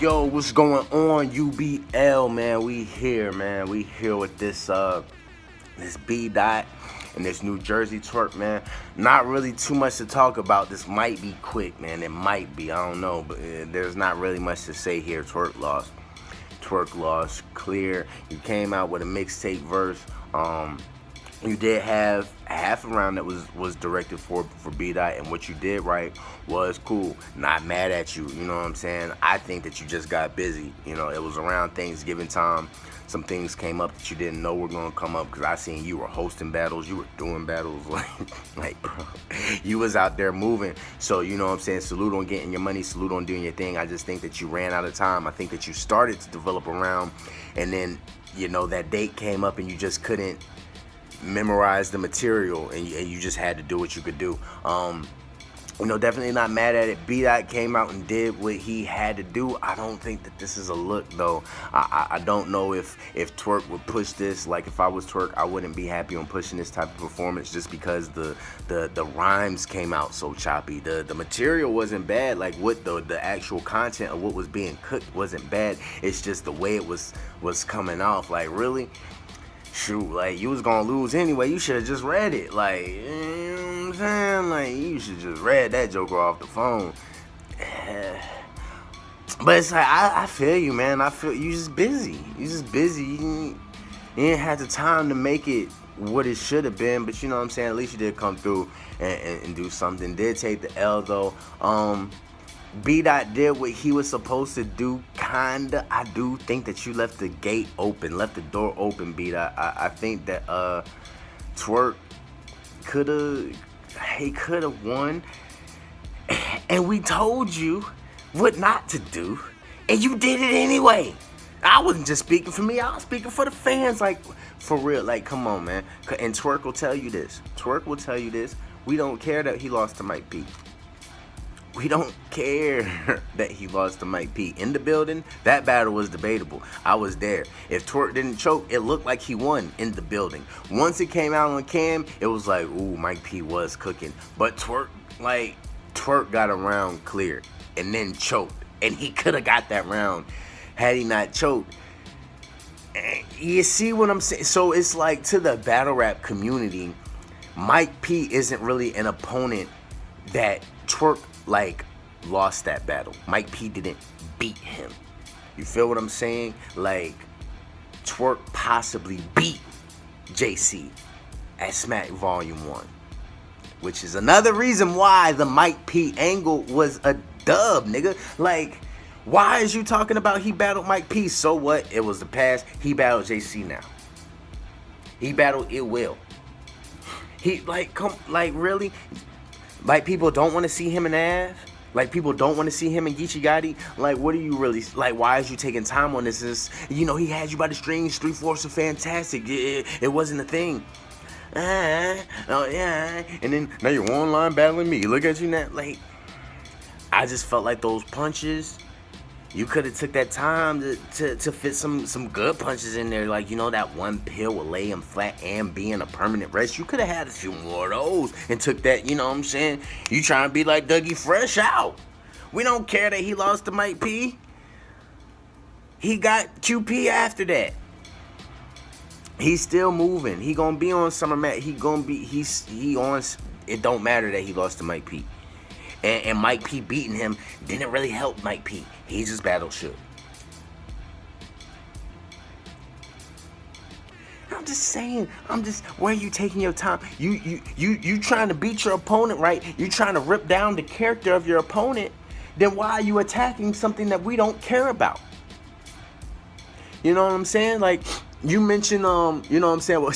Yo, what's going on, UBL, man? We here, man. We here with this B dot and this NuJerseyTwork, man. Not really too much to talk about. This might be quick, man. It might be. I don't know, but there's not really much to say here. Twork lost, clear. You came out with a mixtape verse. You did have half a round that was directed for B dot, and what you did right was cool. Not mad at you, you know what I'm saying? I think that you just got busy. You know, it was around Thanksgiving time. Some things came up that you didn't know were gonna come up, because I seen you were hosting battles, you were doing battles, like bro, you was out there moving. So you know what I'm saying? Salute on getting your money, salute on doing your thing. I just think that you ran out of time. I think that you started to develop a round, and then you know that date came up and you just couldn't memorize the material, and you just had to do what you could do. You know, definitely not mad at it. B dot came out and did what he had to do. I don't think that this is a look, though. I don't know if Twork would push this. Like, if I was Twork, I wouldn't be happy on pushing this type of performance, just because the rhymes came out so choppy. The material wasn't bad. Like, what the actual content of what was being cooked wasn't bad. It's just the way it was coming off. Like, really? Shoot, like, you was gonna lose anyway. You should have just read it. Like, you know what I'm saying? Like, you should just read that joker off the phone. But it's like, I feel you, man. I feel you just busy. You just busy. You didn't have the time to make it what it should have been. But you know what I'm saying? At least you did come through and do something. Did take the L, though. B dot did what he was supposed to do, kinda. I do think that you left the gate open, left the door open, B dot. I think that Twork could have won, and we told you what not to do, and you did it anyway. I wasn't just speaking for me, I was speaking for the fans. Like, for real, like, come on, man. And Twork will tell you this. Twork will tell you this. We don't care that he lost to Mike P. We don't care that he lost to Mike P. In the building, that battle was debatable. I was there. If Twork didn't choke, it looked like he won in the building. Once it came out on cam, it was like, ooh, Mike P was cooking. But Twork got a round clear and then choked. And he could have got that round had he not choked. You see what I'm saying? So it's like, to the battle rap community, Mike P isn't really an opponent that Twork like lost that battle. Mike P didn't beat him. You feel what I'm saying? Like, Twork possibly beat JC at Smack Volume 1, which is another reason why the Mike P angle was a dub, nigga. Like, why is you talking about he battled Mike P? So what? It was the past. He battled JC now. He battled It Will. He, like, come, like, really? Like, people don't want to see him in Av? Like, people don't want to see him in Geechee Gotti? Like, what are you really, like, why is you taking time on this? Is, you know, he had you by the strings, 3/4 of fantastic. It wasn't a thing. Oh, yeah. And then, now you're online battling me. Look at you now. Like, I just felt like those punches, you could have took that time to fit some good punches in there. Like, you know, that one pill will lay him flat and be in a permanent rest. You could have had a few more of those and took that, you know what I'm saying? You trying to be like Dougie Fresh out. We don't care that he lost to Mike P. He got QP after that. He's still moving. He gonna be on Summer Mat. He on. It don't matter that he lost to Mike P. And Mike P beating him didn't really help Mike P. He just battled Shook. I'm just saying. Where are you taking your time? You trying to beat your opponent, right? You trying to rip down the character of your opponent. Then why are you attacking something that we don't care about? You know what I'm saying? Like, you mentioned, you know what I'm saying? Well,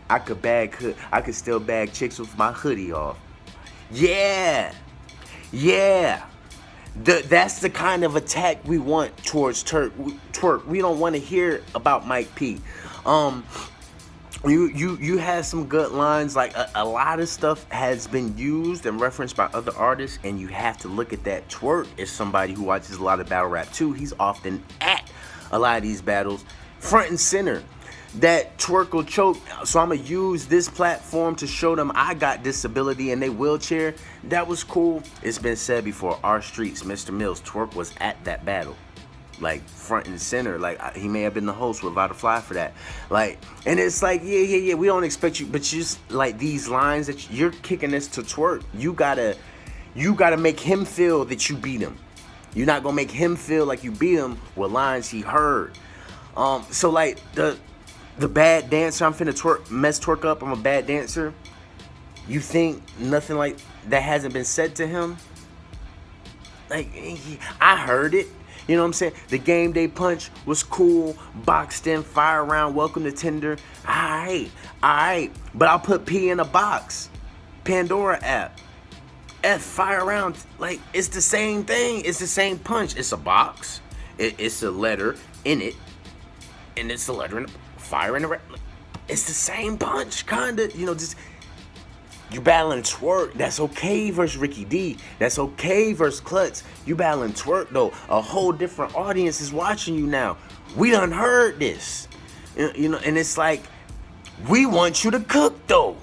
I could still bag chicks with my hoodie off. Yeah. That's the kind of attack we want towards Twork. We don't want to hear about Mike P. You had some good lines. Like, a lot of stuff has been used and referenced by other artists, and you have to look at that. Twork is somebody who watches a lot of battle rap too. He's often at a lot of these battles, front and center. That Twork will choke, so I'm gonna use this platform to show them I got disability and they wheelchair. That was cool. It's been said before, our streets, Mr. Mills, Twork was at that battle. like front and center. Like he may have been the host without a fly for that. Like, and it's like, yeah. We don't expect you, but just like these lines that you're kicking this to Twork, you gotta make him feel that you beat him. You're not gonna make him feel like you beat him with lines he heard. So like the bad dancer, I'm finna mess Twork up. I'm a bad dancer. You think nothing like that hasn't been said to him? Like, I heard it. You know what I'm saying? The game day punch was cool. Boxed in, fire round, welcome to Tinder. Alright. But I'll put P in a box. Pandora app. F, fire round. Like, it's the same thing. It's the same punch. It's a box. It's a letter in it. And it's a letter in fire in the it's the same punch, kinda. You know, just you battling Twork, that's okay versus Ricky D. That's okay versus Klutz. You battling Twork though. A whole different audience is watching you now. We done heard this. You know, and it's like, we want you to cook though.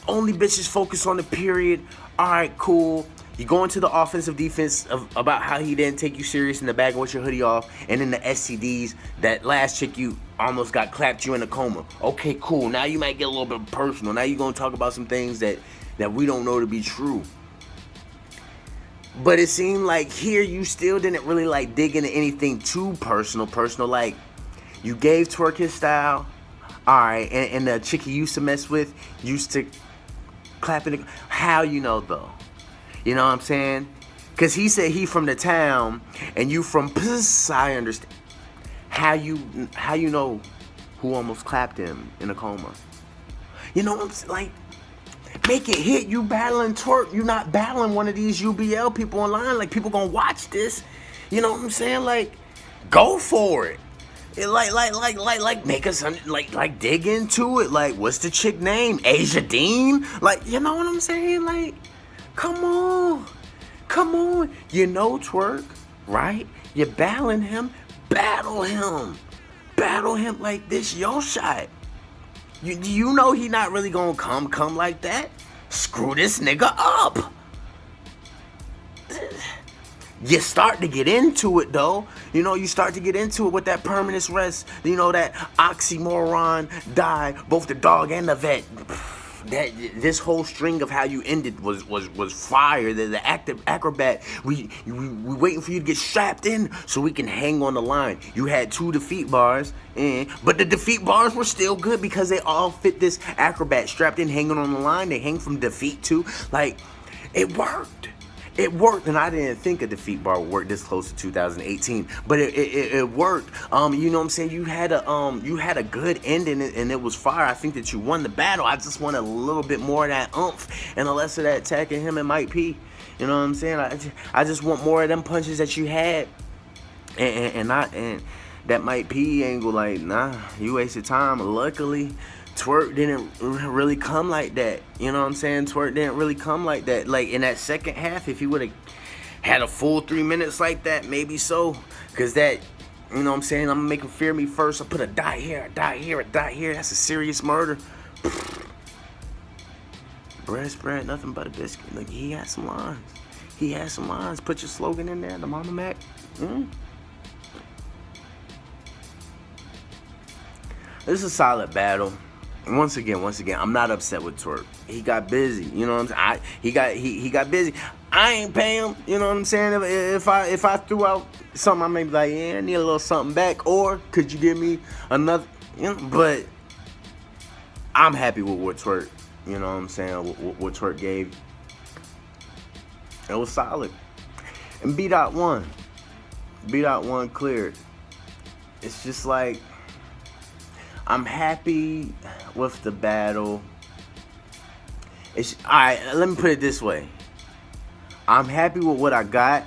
Only bitches focus on the period. Alright, cool. You go into the offensive defense about how he didn't take you serious in the bag with your hoodie off, and then the STDs, that last chick you almost got clapped you in a coma. Okay, cool. Now you might get a little bit personal. Now you're gonna talk about some things that we don't know to be true. But it seemed like here you still didn't really like dig into anything too personal. Like you gave Twork his style, all right, and the chick he used to mess with used to clap in the. How you know though? You know what I'm saying? Because he said he from the town and you from Puss. I understand. How you know who almost clapped him in a coma? You know what I'm saying? Like, make it hit. You battling Twork. You not battling one of these UBL people online. Like, people gonna watch this. You know what I'm saying? Like, go for it. Like make us like dig into it. Like, what's the chick name? Asia Dean? Like, you know what I'm saying? Like, come on. You know Twork, right? You're battling him. Battle him. Like, this your shot. You know he not really gonna come like that. Screw this nigga up. You start to get into it though. You know, you start to get into it with that permanent rest. You know, that oxymoron die, both the dog and the vet. That this whole string of how you ended was fire. The active acrobat. We waiting for you to get strapped in so we can hang on the line. You had 2 defeat bars, but the defeat bars were still good because they all fit this acrobat strapped in, hanging on the line. They hang from defeat too. Like, it worked. It worked, and I didn't think a defeat bar would work this close to 2018, but it worked. You know what I'm saying? You had a good ending, and it was fire. I think that you won the battle. I just want a little bit more of that oomph and a less of that attacking him and Mike P. You know what I'm saying? I just want more of them punches that you had, and that Mike P angle. Like, nah, you wasted time. Luckily, Twork didn't really come like that. You know what I'm saying? Twork didn't really come like that. Like, in that second half, if he would have had a full 3 minutes like that, maybe so. Because that, you know what I'm saying? I'm going to make him fear me first. I put a die here, a die here, a die here. That's a serious murder. Bread spread, nothing but a biscuit. Like, he had some lines. Put your slogan in there, the Mama Mac. This is a solid battle. Once again, I'm not upset with Twork. He got busy, you know what I'm saying? He got busy. I ain't pay him, you know what I'm saying? If I threw out something, I may be like, yeah, I need a little something back, or could you give me another? You know, but I'm happy with what Twork, you know what I'm saying? What Twork gave. It was solid. And B.Dot won. B.Dot won cleared. It's just like, I'm happy with the battle. Alright, let me put it this way. I'm happy with what I got.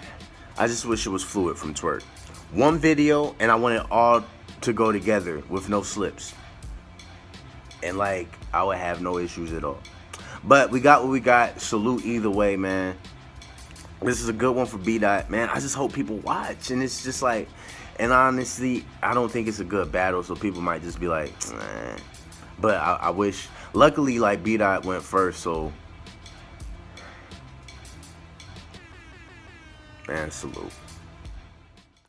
I just wish it was fluid from Twork. One video, and I want it all to go together with no slips. And, like, I would have no issues at all. But we got what we got. Salute either way, man. This is a good one for B.Dot, man. I just hope people watch. And it's just like, and honestly, I don't think it's a good battle, so people might just be like, eh. But I wish. Luckily, like, B.Dot went first, so. Man, salute.